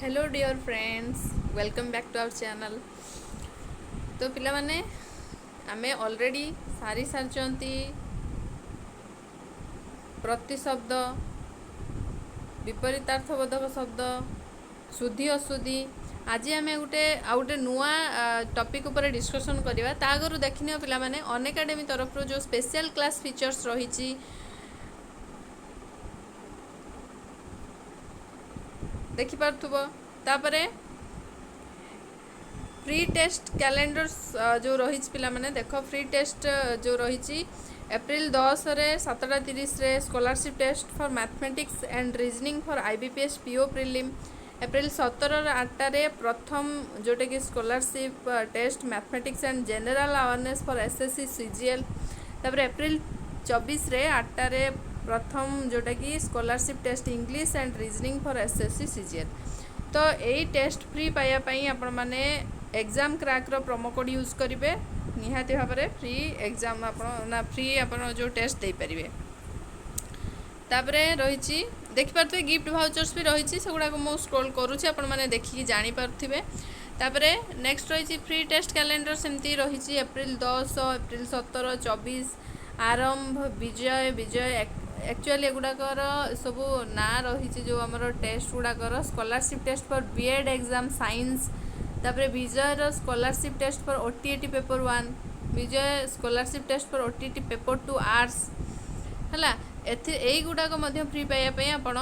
Hello dear friends, welcome back to our channel. तो पिला माने आमे ऑलरेडी सारी सारी प्रतिशब्द, विपरीतार्थबोधक शब्द, शुद्धि अशुद्धि। आज आम गोटे नुआ टॉपिक ऊपर डिस्कशन करवा। ता आगु देखनी पिला माने अनएकाडेमी तरफ जो स्पेशल क्लास फीचर्स रही देखिपार्थुब। तापरे फ्री टेस्ट कैलेंडर जो रही पिला माने देख फ्री टेस्ट जो रही एप्रिल 10 रे 7:30 रे scholarship test for mathematics and reasoning for IBPS PO prelim. April 17 8 रे प्रथम जोटे कि scholarship test mathematics and general awareness for SSC CGL. तापर एप्रिल 24 रे 8 रे प्रथम जोटा कि scholarship test English and reasoning for SSC CGL. तो यही टेस्ट फ्री पाइबापी आपण मैंने एग्जाम क्रैक्र प्रोमो कोड यूज करेंगे। निहाती भाव में फ्री एग्जाम ना फ्री आप जो टेस्ट दे पारे। तापर रही देखिपे गिफ्ट भाउचर्स भी रही से गुड़ाक मुझे स्क्रोल करुँच आपने देखिए जापे। तापर नेक्स्ट रही फ्री टेस्ट कैलेंडर सेमती रही एप्रिल 10 एप्रिल 17 24 आरंभ विजय विजय एक्चुअली एगुड़ाकर सब ना रही जो आम टेस्ट गुड़ाकर scholarship test for BEd exam science. तापर विजयर scholarship test for OTET paper 1, Vijay scholarship test for OTET paper 2 arts है। यही गुड़ाक फ्री पाइबापी आपण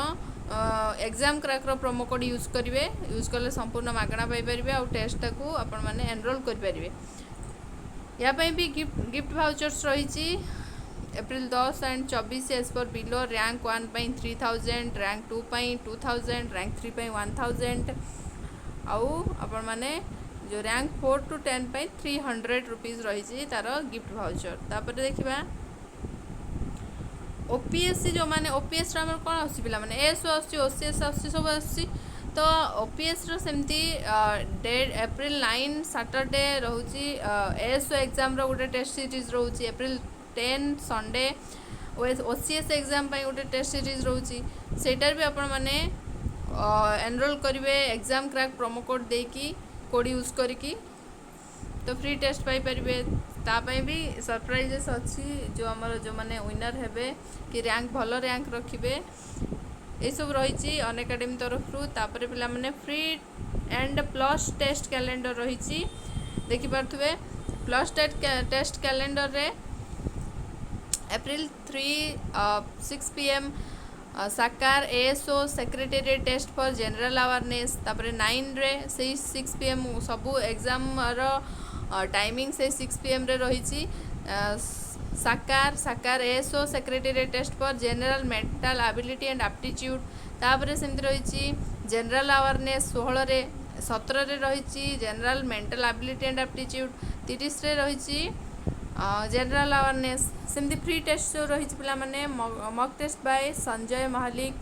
एग्जाम क्रैक्र प्रोमो कोड यूज करेंगे। यूज कले संपूर्ण मागणा पाइपर आउ टेस्ट को आपण मैंने एनरोल करेंगे। यापाई भी गिफ्ट भाउचर्स रही April 10 and 24 as per below rank 1 3000, rank 2 2000, rank 3 1000 आउ आपण माने जो रैंक 4 to 10 300 रुपीज रही तार गिफ्ट भाउचर। तापर देखा ओपीएससी जो माने ओपीएस कौन आसी पिला माने एस ओसीएस आसी सब आसी। तो ओपीएस सेमती डेट एप्रिल 9 सैटरडे रोची एस एग्जाम गोटे टेस्ट सीरीज रोची। एप्रिल 10 संडे ओसीएस एग्जाम गोटे टेस्ट सीरीज रोची सेटार भी आपण माने एनरोल करेंगे एग्जाम क्रैक प्रोमो कोड देकी कोड यूज करी तो फ्री टेस्ट पाइपर। तापाई भी सरप्राइजेस अच्छी जो आमर जो मैंने विनर हेबे कि रैंक भल रैंक रखिए ये सब रही अनएकाडेमी तरफ। तापर पिला माने free and plus test calendar रही देखिपे। प्लस टेस्ट कैलेंडर रे एप्रिल 6 PM साकार ASO secretariat test for general awareness. तापर 9 रे से 6 PM सबू एग्जाम टाइमिंग से 6 PM रे रही साकार ASO secretariat test for general mental ability and aptitude. तापर सेमती रही जनरल अवेयरनेस 16 रे 17 रे रही general mental ability and aptitude. 30 रे रही जनरल अवेयरनेस। सेमती फ्री टेस्ट जो रही पिला माने mock test by Sanjay Mahalik.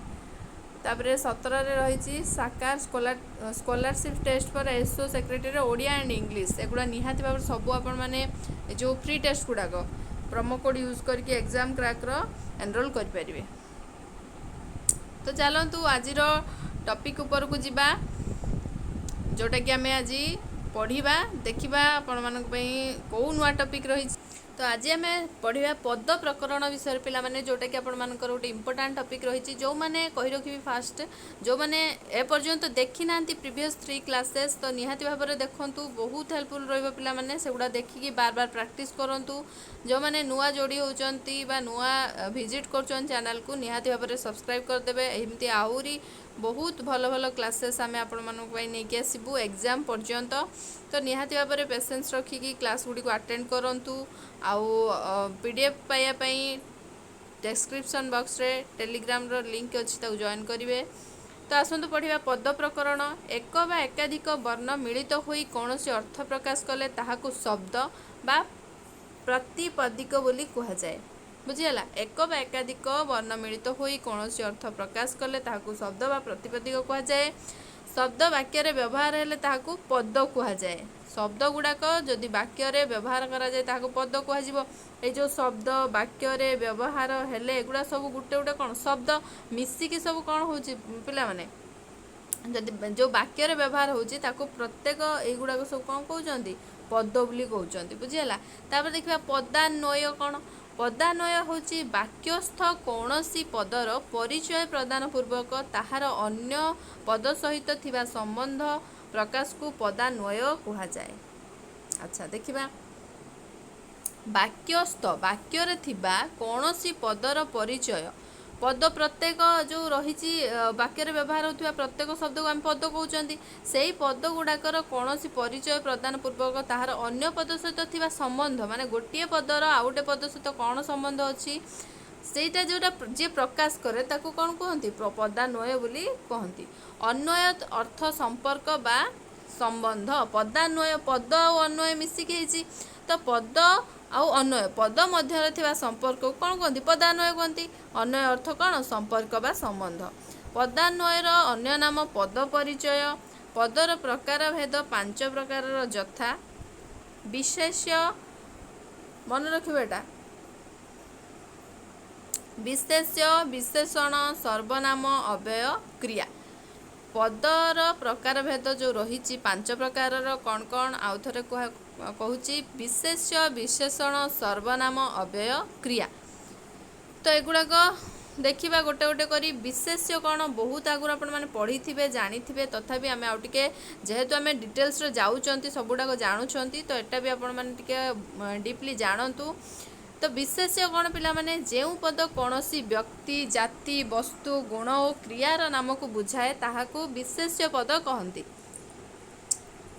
तापर 17 रे रही साकार scholarship test for SO secretary Odia and English. एगुड़ा निहाती भाव सबू आपण माने जो फ्री टेस्ट गुड़ाक प्रोमो कोड यूज करके एग्जाम क्रैक्र एनरोल करेंगे। तो चलतु आज टॉपिक ऊपर को जीवा जोटा कि आम आज पढ़ा देखा आपण मान कौ नुआ टॉपिक रही। तो आज आम पढ़ा पद प्रकरण विषय पिला माने जोटा कि आपण मानकर गोटे इंपोर्टाट टॉपिक रही जो मैंने कही रखी फास्ट जो मैंने ए पर्यंत देखी ना प्रीवियस 3 क्लासेस तो निहाती भाव में देखूँ बहुत हेल्पफुल रही पिला माने सेगुड़ा देखिकी बार बार प्रैक्टिस करूँ। जो मैंने नुआ जोड़ी होती नुआ विजिट कर चैनल को निहाती भाव में सब्सक्राइब करदे। एमती आहरी बहुत भल भल क्लासेस आम आपण मानी आसबू एग्जाम पर्यंत। तो निहाती भाव में पेसेंस रखिकी क्लास गुड़ी को अटेंड करूँ। आउ पीडीएफ पाइबापी डिस्क्रिप्शन बॉक्स रे टेलीग्राम रो लिंक अच्छी जॉइन करेंगे। तो आसतु पढ़ा पद प्रकरण। एक बा एकाधिक वर्ण मिलित होई कौनसी अर्थ प्रकाश कले ताहाकु शब्द बा प्रतिपदिक बोली कहुए। बुझीगला एक बा एकाधिक वर्ण मिलित होई कौनसी अर्थ प्रकाश कले ताहाकु शब्द बा प्रतिपदिक कहुए। शब्द वाक्य रे व्यवहार हेले ताहाकु पद कहुए। शब्द गुड़ाक जदि वाक्य रे व्यवहार करा जाए ताहाकु पद कहुजिबो। ए जो शब्द वाक्य रे व्यवहार हेले एगुड़ा सब गुटे गुटे कौन शब्द मिसिकी सब कौन होची पिला माने जदि जो वाक्यर व्यवहार होची ताको प्रत्येक एगुड़ाक सब कौन कहते पद बोली कहते बुझीगला। तापर देखा पदान्वय कौन पदान्वय होची वाक्यस्थ कौनसी पदर परिचय प्रदान पूर्वक ताहार अन्य पद सहित थिबा संबंध प्रकाश को पदान्वय कहा जाए। अच्छा देखिबा वाक्यस्थ वाक्य थिबा कौनसी पदर परिचय पद प्रत्येक जो रही वाक्य व्यवहार होता प्रत्येक शब्द को आम पद कहते से ही पद गुड़ाकर कौन परिचय प्रदान पूर्वक ताहार अन्य पद सहित थिबा संबंध माने गोटे पदर आउ गोटे पद सहित कौन संबंध अच्छी सेटा जोटा जी प्रकाश करे ताको कौन कहती पदान्वय बोली कहती। अन्वय अर्थ संपर्क बा संबंध पदान्वय पद और अन्वय मिसिकी तो पद आउ अन्वय पद मध्य थिबा संपर्क को कौन कहती पदान्वय कहती। अन्वय अर्थ कौन संपर्क बा संबंध। पदान्वयर अन्य नाम पद परिचय। पदर प्रकार भेद 5 प्रकार यथा विशेष्य मन रखिबे एटा विशेष्य विशेषण सर्वनाम अव्यय क्रिया। पदर प्रकार भेद जो रही 5 प्रकार कौन कौन आउ थे कहूँ विशेष्य विशेषण सर्वनाम अव्यय क्रिया। तो एगुड़ाक देखा गोटे गोटे करी विशेष्य कौन बहुत आगुरी आपण मैंने पढ़ी थे जानी थे तथापि आम आउ टे जेहेतु आम डिटेल्स जाऊँच सबुड़ाक जानूँ तो एटा भी आपण मैंने डीपली जानतु। तो विशेष्य कौन पिला माने जेउ पद कौनसी व्यक्ति जाति वस्तु गुण और क्रियार नाम को बुझाए ताहाको विशेष्य पद कहती।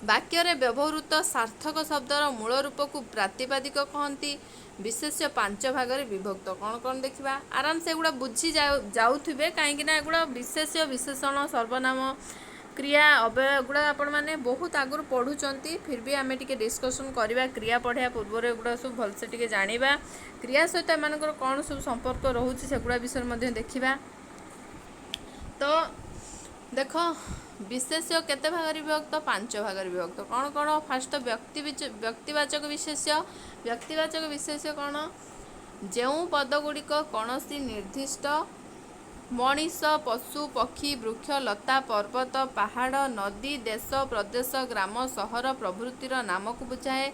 वाक्य रे व्यवहृत सार्थक शब्दर मूल रूप को प्रातिपादिक कहती। विशेष्य 5 भाग रे विभक्त कौन कौन देखा आराम से एगुड़ा बुझी जाऊे कहीं एगुड़ा विशेष्य विशेषण सर्वनाम क्रिया अव्यय गुड़ा आपण मैंने बहुत आगुरी पढ़ुंट फिर भी आम टे डिस्कसन करवा क्रिया पढ़ा पूर्व एगुड़ा सब भलसे टे जाना क्रिया सहित एम कौन सब संपर्क रोचे सेगुड़ा विषय देखा। तो देख विशेष्य केते भाग विभक्त 5 भाग विभक्त कौन कौन फास्ट व्यक्तिवाचक विशेष्य व्यक्तिवाचक विशेष्य कौन जो पद गुड़िक कौन निर्दिष्ट मनीष पशु पक्षी वृक्ष लता पर्वत पहाड़ नदी देश प्रदेश ग्राम सहर प्रभृतिर नाम को बुझाए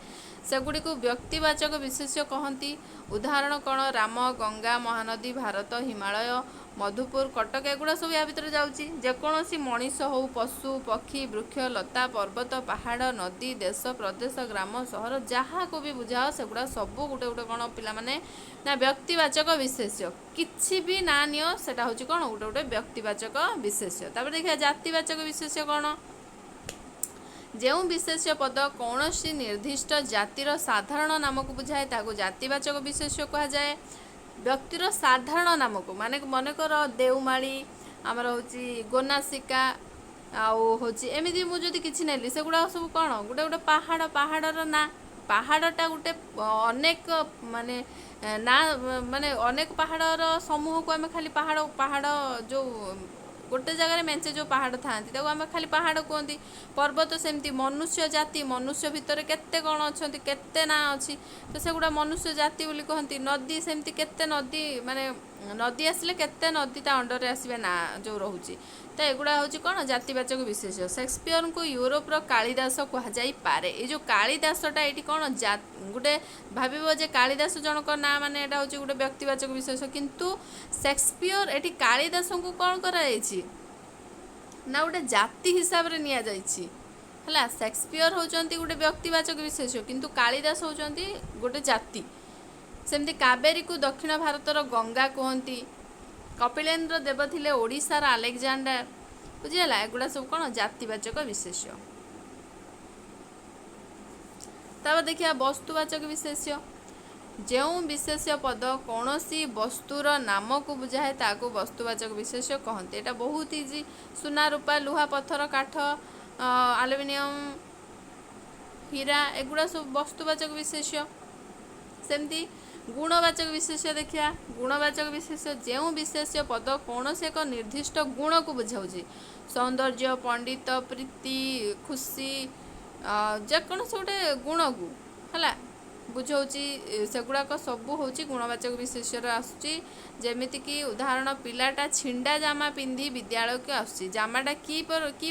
सेगुड़ी को व्यक्तिवाचक विशेष्य कहती। उदाहरण कौन राम गंगा महानदी भारत हिमालय मधुपुर कटक एगुड़ा सब या भीतर जाऊँगी जेकोसी मनीष हो पशु पक्षी वृक्ष लता पर्वत पहाड़ नदी देश प्रदेश ग्राम सहर जहाँ को भी बुझाओ सेगुड़ा सब गोटे गोटे कौन पिला माने ना व्यक्तिवाचक विशेष्य किछि भी ना नियो सेटा होची कौन गोटे गोटे व्यक्तिवाचक विशेष्य। तापर देखिया जातिवाचक विशेष्य कौन जो विशेष्य पद कौन निर्दिष्ट जातिर साधारण नाम को बुझाए ताको जातिवाचक विशेष्य कहा जाए। व्यक्तिर साधारण नाम को माने मनकर देउमाली आमर होची गोनासिका आउ होची एमिदी मु जदि किछि नेली सेगुड़ा सब कौन गोटे गोटे पहाड़र ना पहाड़टा गोटे अनेक माने ना माने अनेक पहाड़र समूह को आम खाली पहाड़ जो गोटे जगह मेंचे जो पहाड़ था आम खाली पहाड़ कहती। पर्वत सेमती मनुष्य जाति मनुष्य भितर केते कौन अच्छा केते ना अच्छी तो सेगुड़ा मनुष्य जाति बोली कहती। नदी सेमती केते नदी माने नदी आसिले केते नदी ता अंडर रे आसीबे ना जो रोचे तो एगुड़ा हूँ कौन जातिवाचक विशेष्य। शेक्सपियर को यूरोप कालिदास कह जाई पारे ये जो कालिदासटा ये कौन गोटे भाव जे कालिदास जनक ना माने एटा हूँ गोटे व्यक्तिवाचक विशेष्य किंतु शेक्सपियर ये कालिदास को कौन कराई ना गोटे जाति हिसाब से निया जाइछि हला। शेक्सपियर होचंती गोटे व्यक्तिवाचक विशेष्य किंतु कालिदास होचंती गोटे जाति। सेमती कावेरी को दक्षिण भारतर गंगा कहती। कपिलेन्द्र देव थिले ओडिशार आलेक्जांडर बुझीगला एगुड़ा सब कौन जातिवाचक विशेष्य। तब देखिए वस्तुवाचक विशेष्य जो विशेष्य पद कौन सी वस्तुर नाम को बुझाए ताको वस्तुवाचक विशेष्य कहते। एटा बहुत इजी सुना रूपा लुहा पत्थर काठ आलुमिनियम हीरा एगुड़ा सब वस्तुवाचक विशेष्य। सेमती गुणवाचक विशेष्य देखिया गुणवाचक विशेष्य जो विशेष्य पद कौन से एक निर्दिष्ट गुण को बुझाऊँगी सौंदर्य पंडित प्रीति खुशी जेकोसी गोटे गुण को है बुझाऊँगी सेगुड़ाक सब हूँ गुणवाचक विशेष्यर आसूँ जमीक उदाहरण पिलाटा छिंडा जामा पिंधि विद्यालय को आसूँ जामाटा की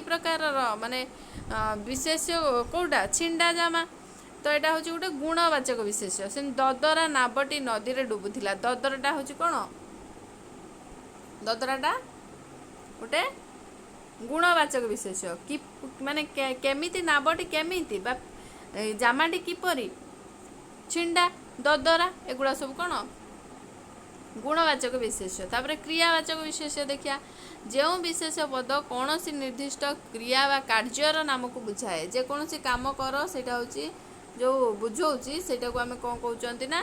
प्रकार माने विशेष्य कौटा छिंडा जामा तो यहाँ हूँ गोटे गुणवाचक विशेष्य से ददरा नाबटी नदी में डुबुला ददरटा हूँ कौन ददराटा गोटे गुणवाचक विशेष्य कि माने केमिति नाबटी केमिति बा जामाटी किपरि छिंडा ददरा एगुड़ा सब कौन गुणवाचक विशेष्य तापर क्रियावाचक विशेष्य देखिया जो विशेष पद कौन सी निर्दिष्ट क्रिया व कार्यर नाम को बुझाए जेकोसी काम कर से जो बुझाऊँगी सेटा को आम कौन कहते ना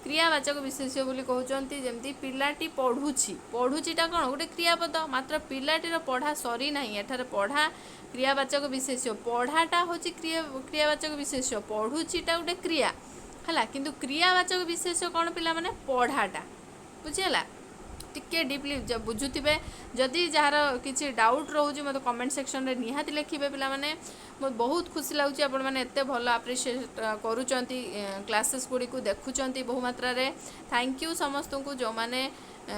क्रियावाचक विशेष्य बोली कहते जमती पिलाटी पढ़ुची पढ़ुचीटा कौन गोटे क्रियापद मात्र पिलाटीर पढ़ा सरी ना एठार पढ़ा क्रियावाचक विशेष्य पढ़ाटा हूँ क्रियावाचक विशेष्य पढ़ुचीटा गोटे क्रिया है किंतु क्रियावाचक विशेष्य कौन पिला माने पढ़ाटा बुझीगला टिके डीपली बुझुवे जदि जार किसी डाउट रोचे मतलब कमेंट सेक्शन रे निहाती लिखे पिला माने मत बहुत खुशी लगुच आपण मैंने एत भल आप्रिशिएट करुँच क्लासेस गुड़ी को देखुं बहु मात्रा रे थैंक यू समस्त को जो मैंने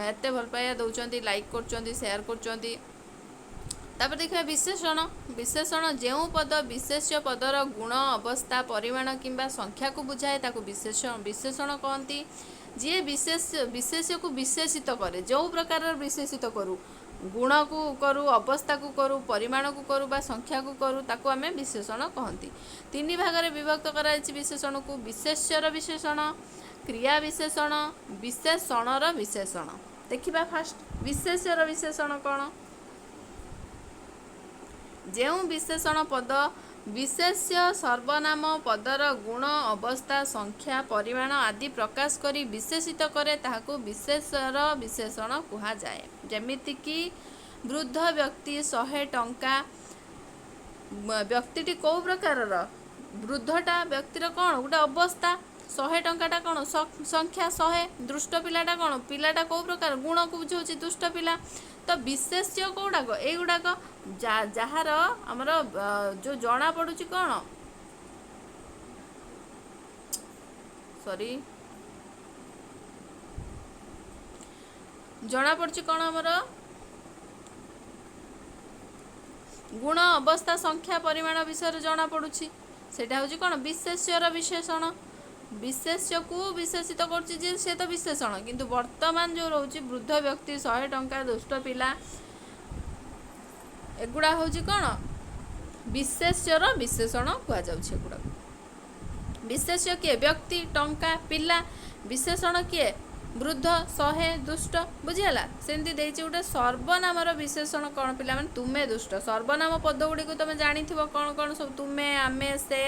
एत भल पाया दौरान लाइक कर शेयर कर देखिए विशेषण विशेषण जो पद विशेष्य पदर गुण अवस्था परिमाण किंबा संख्या को बुझाए ताको विशेषण कहती जी विशेष्य को विशेषित करे जो प्रकार विशेषित करूँ गुण को करूँ अवस्था को करूँ परिमाण को करूँ बा संख्या को करूँ ताको आमे विशेषण कहती तीन भाग में विभक्त कर विशेषण को विशेष्यर विशेषण क्रिया विशेषण विशेषणर विशेषण देखिबा फास्ट विशेष्यर विशेषण कौन जो विशेषण पद विशेष्य सर्वनाम पदर गुण अवस्था संख्या परिमाण आदि प्रकाश करी विशेषित करे ताहाको विशेषर विशेषण कहा जाए जेमिति कि वृद्ध व्यक्ति 100 टंका व्यक्ति कौ प्रकार वृद्धटा व्यक्तिर कौन गोटे अवस्था 100 टंकाटा कौन संख्या 100 दुष्ट पिलाटा कौन पिलाटा कौ प्रकार गुण को बुझाऊँ दुष्ट पिला तो विशेष्य कौटाक युड़ाक जार आमर जो जना पड़ू कौन सॉरी जना पड़ी कौन आमर गुण अवस्था संख्या परिमाण विषय जना पड़ुछि सेटा हूँ कौन विशेष्यर विशेषण विशेष्य को विशेषित कर से तो विशेषण किंतु वर्तमान जो रोचे वृद्ध व्यक्ति 100 टंका दुष्ट पिला एगुड़ा हूँ कौन विशेष्यर विशेषण कहुड़ा विशेष्य किए व्यक्ति टंका पिला विशेषण किए वृद्ध 100 दुष्ट बुझीगला सेमती देछि गोटे सर्वनामर विशेषण कौन पिला माने तुमे दुष्ट सर्वनाम पद गुड़ी को तुम जानी कौन कौन सब तुमे आमे से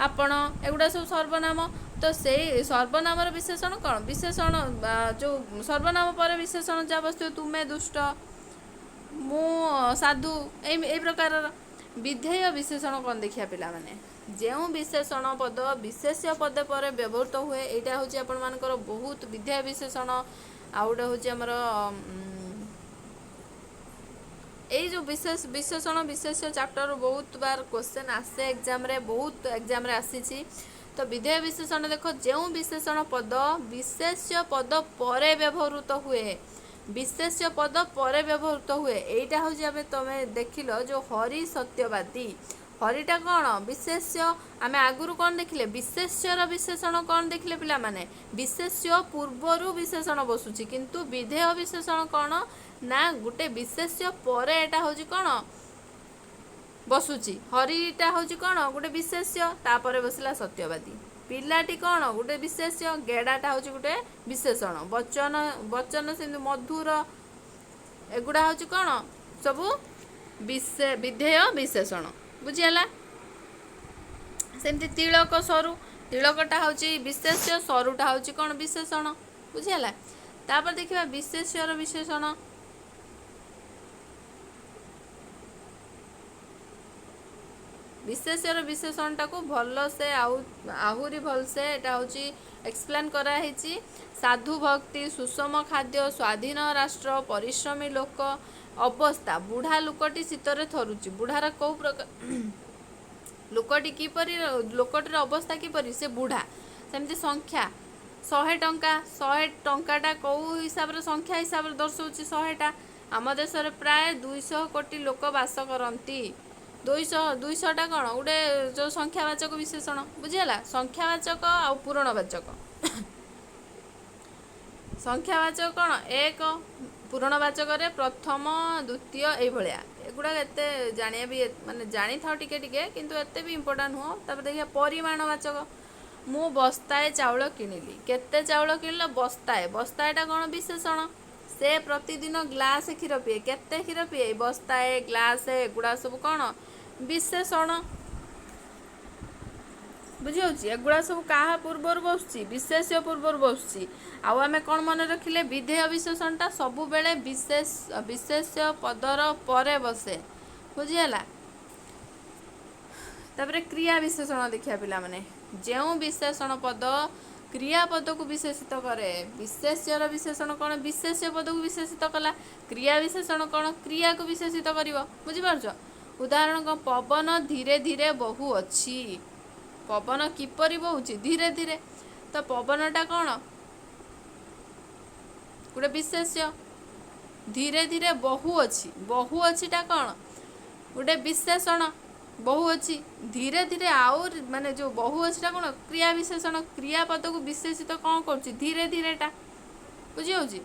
आपण एगुड़ा सब सर्वनाम तो से सर्वनामर विशेषण कौन विशेषण जो सर्वनाम पर विशेषण जहाँ बस तुमे दुष्ट मु साधु ए प्रकार विधेय विशेषण कौन देखिया पिला माने जो विशेषण पद विशेष्य पद पर व्यवहृत हुए यहाँ हूँ आपण मानकर बहुत विधेय विशेषण आउटे हूँ आमर यही जो विशेषण विशेष चैप्टर बहुत बार क्वेश्चन आसे एग्जाम रे बहुत एग्जाम रे आसी तो विधेय विशेषण देख जो विशेषण पद विशेष्य पद पर व्यवहृत हुए विशेष्य पद पर व्यवहृत हुए यहाँ हूँ तुम देखिल जो हरि सत्यवादी हरिटा कौन विशेष्य आम आगुरी कौन देखिले विशेष्यर विशेषण कौन देखिले पिला माने विशेष्य पूर्वर विशेषण बसुची किंतु विधेय विशेषण कौन ना गोटे विशेष्य पर यहाँ हूँ कौन बसुची हरिटा हूँ कौन गोटे विशेष्य तापर बसला सत्यवादी पिलाटी कौन गोटे विशेष्य गेड़ाटा हूँ गोटे विशेषण वचन वचन से मधुर एगुड़ा हूँ कौन सब विधेय विशेषण बुझीगला सेमती तिलक सरू तिलकटा हूँ विशेष्य सरूटा हूँ कौन विशेषण बुझीगला तापर देखिबा विशेष्यर विशेषण विशेष्यर विशेषणटा को भल से आहुरी भल से एटा हूँ एक्सप्लेन कराई साधु भक्ति सुषम खाद्य स्वाधीन राष्ट्र परिश्रमी लोक अवस्था बुढ़ा लोकटी शीतर थरुची बुढ़ार कौ प्रकार लोकटी किपरि लोकटीर अवस्था किपरि से बुढ़ा सेमती संख्या 100 टंका 100 टंकाटा कौ हिसाब रे संख्या हिसाब रे दर्शाउछि 100टा आम देश रे प्राय 200 कोटी लोक बास करती 200टा कौन गोटे जो संख्यावाचक विशेषण बुझीगला संख्यावाचक आ पूरणवाचक संख्यावाचक कौन एक पूरणवाचक रे प्रथम द्वितीय यही भाया एगुड़ा एते जानिया भी माने जानी था टिके टिके किंतु एते भी इम्पोर्टेंट नुह तापर देखिए परिमाणवाचक मु बस्ताए चाउल किनिली केते चाउल किनल बस्ताए बस्ताएटा कौन विशेषण से प्रतिदिन ग्लास क्षीर पिए केते क्षीर पिए बस्ताए ग्लास एगुड़ा सब कौन विशेषण बुझी एगुड़ा सब क्या पूर्वर बस विशेष्य पूर्वर बस आम कौन मन रखिले विधेय विशेषणटा सबु बेले विशेष्य पदर परे बसे बुझीगला तापर क्रिया विशेषण देखिया पिला माने जो विशेषण पद क्रियापद को विशेषित करे विशेष्यर विशेषण कौन विशेष्य पद को विशेषित कला क्रिया विशेषण कौन क्रिया को विशेषित कर बुझीपार उदाहरण कौन पवन धीरे धीरे बहु अच्छी पवन किपरि बहुची धीरे धीरे तो पवनटा कौन गोटे विशेष्य धीरे धीरे बहु अच्छीटा कौन गोटे विशेषण बहु अच्छी धीरे धीरे आउर माने जो बहु अच्छीटा कौन क्रिया विशेषण क्रियापद को विशेषित कौन कर धीरे धीरेटा बुझी होची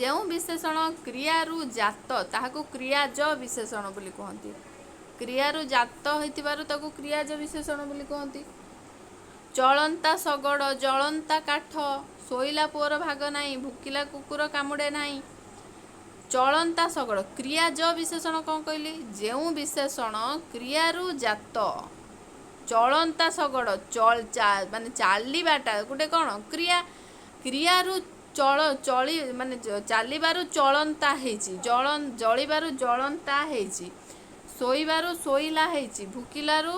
जो विशेषण क्रियारु जात ताहाको क्रियाज विशेषण बोली कहती क्रियारु जात होइतिबारु ताको क्रियाज विशेषण बोली कहती चलंता शगड़ जलंता काठ शोइला पुअर भाग नाही भुकिला कुकुर कामुड़े नाही चलंता शगड़ क्रियाज विशेषण कौन कहली जो विशेषण क्रियारु जात चलंता शगड़ माने चलीबाटा गोटे कौन क्रिया क्रियारु चली माने चलीबारु चलंता हेची जलिबारु जलंता हेची शोइबारु शोइला हेची भुकिलारु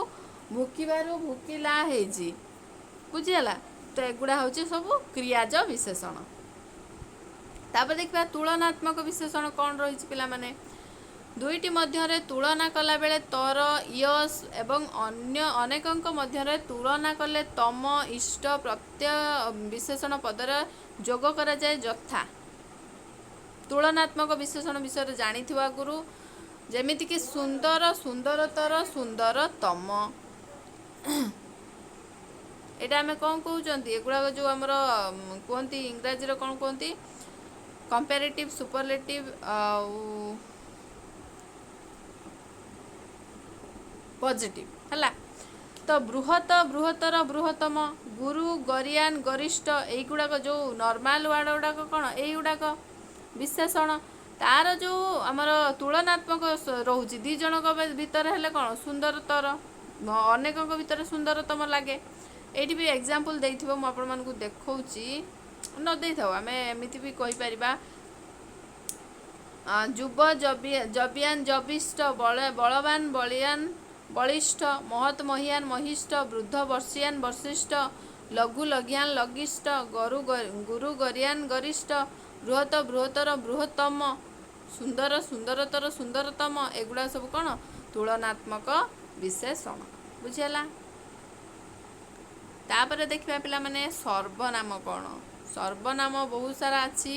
भुकिबारु भुकिला हेची बुझीगला तो एगुड़ा हूँ सब क्रियाज विशेषण तापर देखा तुलनात्मक विशेषण कौन रही पिला माने दुईटी मध्य तुलना कला बेले तर यश एवं अन्य अनेकंक मध्य तुलना कले तम इष्ट प्रत्यय विशेषण पदर जोग करा जाए यथा तुलनात्मक विशेषण विषय जानी गुरु जेमिति कि सुंदर सुंदरतर सुंदरतम एटा आमे कौन कहते एगुड़ा जो आमर कहती इंग्राजी कौन कहती कंपेरेटिव सुपरलेटिव पॉजिटिव है तो बृहत बृहत्तर बृहत्तम गुरु गरियान गरिष्ठ यहीगुड़ाक जो नॉर्मल वार्ड गुड़ाक कौन यहीगुड़ाक विशेषण तार जो आमर तुलनात्मक रोचे दी जनक भितर हेले कौन सुंदरतर अनेक भितर सुंदरतम लगे ये भी एग्जांपल देथिबो मु आपण मानकु देखौची न देई थाओ आमे एमिति भी कहि परिबा जुब जबियान जबिष्ठ बलवान बलियान बलिष्ठ महत महियान महिष्ठ वृद्ध वर्षियान वर्षिष्ठ लघु लघियान लघिष्ठ गुरु गरियान गरिष्ठ बृहत बृहत्तर बृहत्तम सुंदर सुंदरतर सुंदरतम एगुड़ा सब कौन तुलनात्मक विशेषण बुझेला तापर देखा पिला माने सर्वनाम कौन सर्वनाम बहुत सारा अच्छी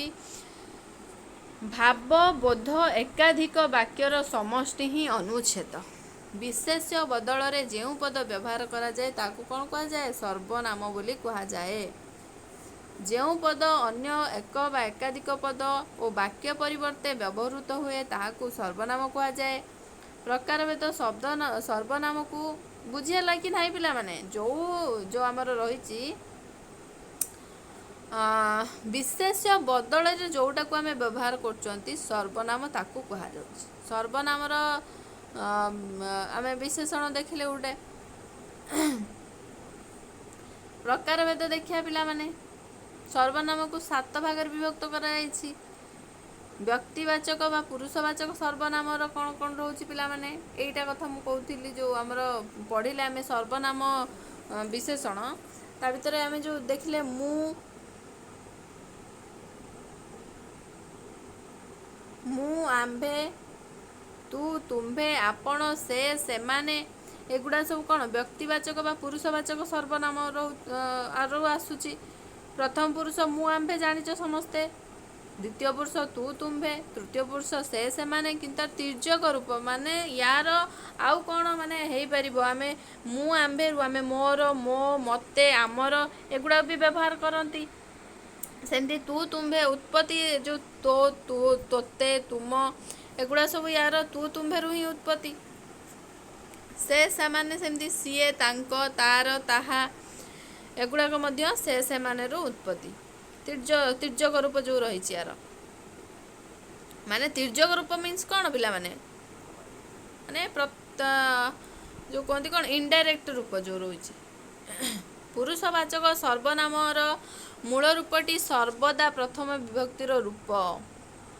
भाव बोध एकाधिक वाक्यर समष्टि ही अनुच्छेद विशेष्य बदल रे जो पद व्यवहार करा जाए ताकू कौन कहा जाए सर्वनाम बोली कहा जाए जो पद अन्य एक बा एकाधिक पद और वाक्य परिवर्ते व्यवहृत हुए ताकू सर्वनाम कहा जाए प्रकार भेद शब्द सर्वनाम को बुझीगला कि नहीं पिला माने जो जो आमर रही विशेष्य बदल रे जोटा को आम व्यवहार कर सर्वनाम ताकू कहा सर्वनामर आम विशेषण देखिले गोटे प्रकार भेद देखिया पिला माने सर्वनाम को 7 भाग विभक्त करा जायछि व्यक्तिवाचक बा पुरुषवाचक सर्वनाम कौन कौन रोचे पिला माने एटा कथा मु कहूली जो आमर पढ़िले आम सर्वनाम विशेषण ता भीतर आम जो देखिले मु आम्भे तू तुम्भे आपण से सेमाने एगुड़ा सब कौन व्यक्तिवाचक बा पुरुषवाचक सर्वनाम आरो आसुची। प्रथम पुरुष मु आम्भे जानिच समस्ते, द्वितीय पुरुष तू तुम्भे, तृतीय पुरुष से सेमाने, किंतु तिर्यक रूप माने यार आउ कौन माने हेई परिबो आमे मु आम्भे रु आमे मोर मो मते आमर एगुड़ा भी व्यवहार करती। सेमती तू तुम्भे उत्पत्ति जो तो तू तोते तुम एगुड़ा सब यार तू तुम्भे रु ही उत्पत्ति। से सेमाने सेमती सीए तांको तार ताहा एगुड़ाक मध्य से सेमाने रु उत्पत्ति। तिर्यक रूप जो रही यार माने तिर्यक रूप मीन्स कौन पिला माने जो कहती कौन इनडायरेक्ट रूप जो रही। पुरुषवाचक सर्वनामर मूल रूपटी सर्वदा प्रथम विभक्तिर रूप।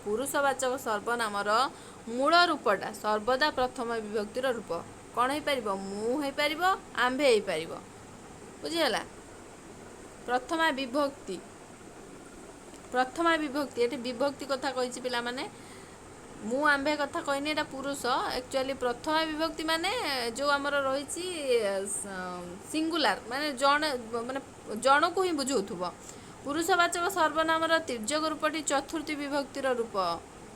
पुरुषवाचक सर्वनामर मूल रूपटा सर्वदा प्रथम विभक्तिर रूप कौन हो पार मु हो पार आम्भे हो पार बुझीगला। प्रथमा विभक्ति ये विभक्ति कथा कही पिला माने मु आम्भे कथा कहनी एटा पुरुष एक्चुअली प्रथमा विभक्ति माने जो आमर रही सिंगुलार माने जन को ही बुझाउथुब। पुरुषवाचक सर्वनामर तिर्यक रूपटी चतुर्थी विभक्तिर रूप।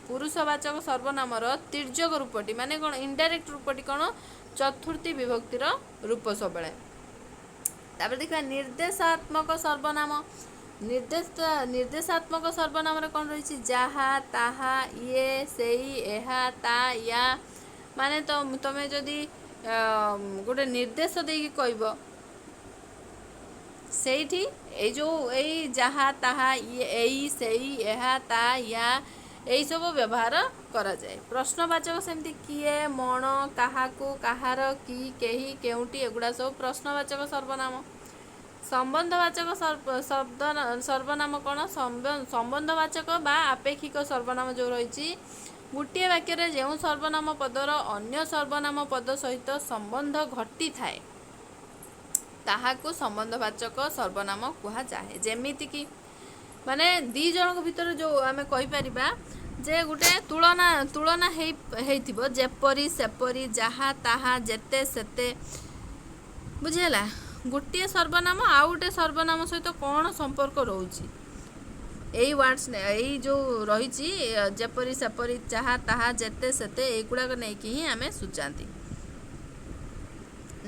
पुरुषवाचक सर्वनामर तिर्यक रूपटी माने कौन इनडायरेक्ट रूपटी कौन चतुर्थी विभक्तिर रूप सब। तापर देखा निर्देशात्मक सर्वनाम। निर्देशात्मक सर्वनाम कौन रही जहा ताहा ये सेई एहा ता या माने तो तमें जदि गोटे निर्देश देकी कहब सेठी ए जो एई जहा ताहा ये एई सेई एहा ता या यही सब व्यवहार करा जाए। प्रश्नवाचक सेमती किए मण काहाकू काहार कि केही केउटी एगुड़ा सब प्रश्नवाचक सर्वनाम। संबंधवाचक सर्वनाम कौन संबंधवाचक बा आपेक्षिक सर्वनाम जो रही गोटे वाक्य जो सर्वनाम पदर अन्य सर्वनाम पद सहित संबंध घटी थाए ताहाकू संबंधवाचक सर्वनाम कहा जाए। जेमिति कि माने दी जन भीतर जो आमे कहि परिबा जे गोटे तुलना हेइथिबो जेपरी सेपरी जहा ताहा जेते सेते बुझेला। गोटे सर्वनाम आउ गोटे सर्वनाम सहित कौन संपर्क रोची यही वर्ड्स यही जो रही जेपरी सेपरी जहा ताहा जेते सेते एगुड़ाक नहीं कि ही आमे सूचाती।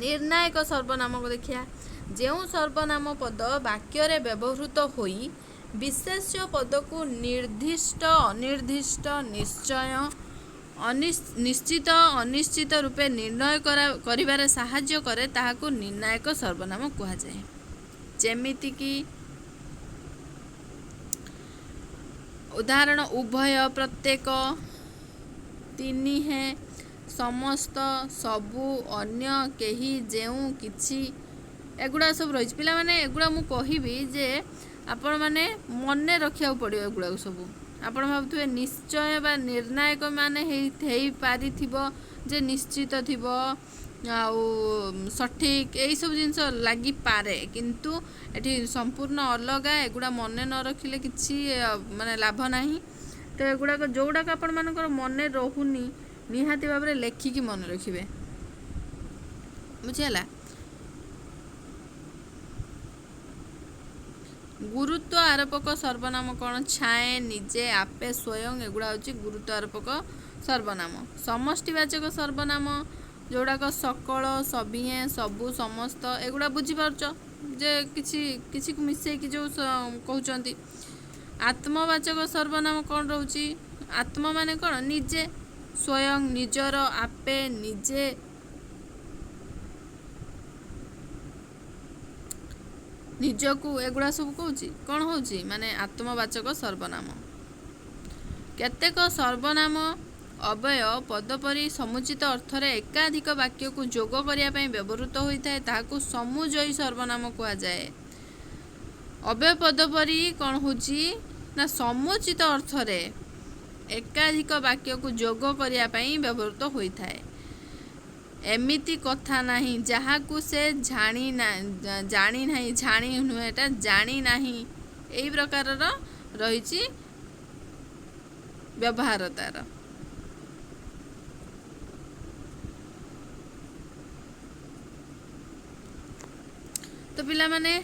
निर्णायक सर्वनाम को देखिया जो सर्वनाम पद वाक्य व्यवहृत होई विशेष्य पद को निर्दिष्ट अनिर्दिष्ट निश्चय निश्चित अनिश्चित रूपे निर्णय करिबारे साहाय्य करे ताहाकू निर्णायक सर्वनाम कहा जाए। जेमिति कि उदाहरण उभय प्रत्येक तिनि है समस्त सबु अन्य केही जेउ किछि एगुड़ा सब रही पिला माने एगुड़ा मु कहिबी जे आपण माने मने रखिया पड़ियो एगुड़ा सब आपण भाबुथुए निश्चय बा निर्णायक माने हेई पारिथिबो जे निश्चित थिबो आउ सठिक यही सब जिनस लगी पारे किंतु एठी संपूर्ण अलगा एगुड़ा मने न रखिले किछि माने लाभ नाही। तो एगुड़ा जोड़ा आपण मानकर मने रहुनी निहाती भाव में लेखिकी मन रखिए बुझीगला। गुरुत्व आरोपक सर्वनाम कौन छाए निजे आपे स्वयं एगुड़ा हूँ गुरुत्व आरोपक सर्वनाम। समष्टिवाचक सर्वनाम जोड़ाक सकल सबिए सबु समस्त एगुड़ा बुझीपारच जे किसी मिसेकी जो कहते। आत्मवाचक सर्वनाम कौन रोची आत्मा माने कौन निजे स्वयं निजर आपे निजे निजकू एगुड़ा सब कहूँ कौन हो माने आत्मवाचक सर्वनाम। केतेक सर्वनाम अव्यय पदपरी समुचित अर्थरे एकाधिक वाक्य को जोग करने व्यवहृत होता है ताकू समुजयी सर्वनाम कहा जाए। अव्यय पदपरी कौन हो ना समुचित अर्थरे एकाधिक वाक्य को जोग करने व्यवहृत होता है। एमिति कथा नहीं जहाँ को से जानी नहीं जानी नुहे एटा जानी नहीं यही प्रकार रही व्यवहार तार। तो पिला माने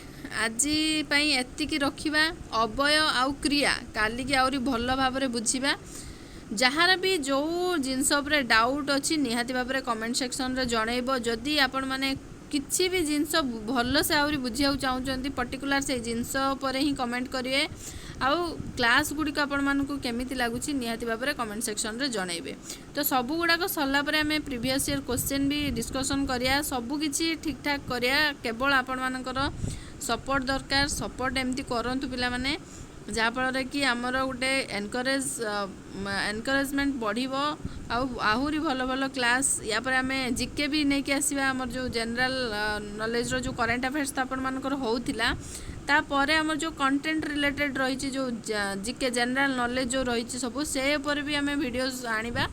आजी पई एतिकी रखिबा अवय आउ क्रिया काली की आउरी भल भाव रे बुझिबा जहाँ भी जो जिनस उपरे डाउट अच्छी निहाती भाव में कमेंट सेक्शन रे जणैबो जदि आपण माने किसी भी जिनस भल से आउरी बुझिया चाहूँगी पर्टिकुलर से जिनस पर ही कमेंट करिए आउ क्लास गुड़िक आपण मानक केमिति लागुची निहाती भाव में कमेंट सेक्शन रे जणैबे। तो सबू गुड़ाक सरला परे आमे प्रीवियस ईयर क्वेश्चन भी डिस्कसन करिया सबू किछि ठीक ठाक करिया केवल आपण मानकर सपोर्ट दरकार सपोर्ट एमती करंतु पिला माने जहाँफल कि आमर गोटे एनकरेजमेंट बढ़ो आहरी भल भल क्लास या पर आम जिके भी नहीं कि आसवा आमर जो जनरल नॉलेज रो जो करेंट अफेयर्स तो आपण मानकर होउथिला तापर आमर जो कंटेंट रिलेटेड रही जो जिके जनरल नॉलेज जो रही सब से ऊपर भी आम वीडियोस आनिबा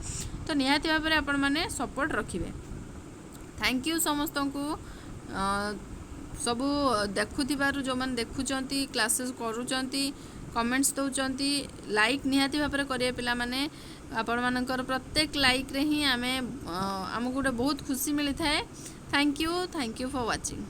तो निहाती भाव में आपण माने सपोर्ट रखिबे। थैंक यू समस्त को सबू देखुथिबारु जो मन देखुचंती क्लासेस करूचंती कमेंट्स दौरान लाइक निहाती भाव में करेंगे पिला माने आपण मानकर प्रत्येक लाइक रे ही आमे आमको गोटे बहुत खुशी मिली थाए। Thank you for watching.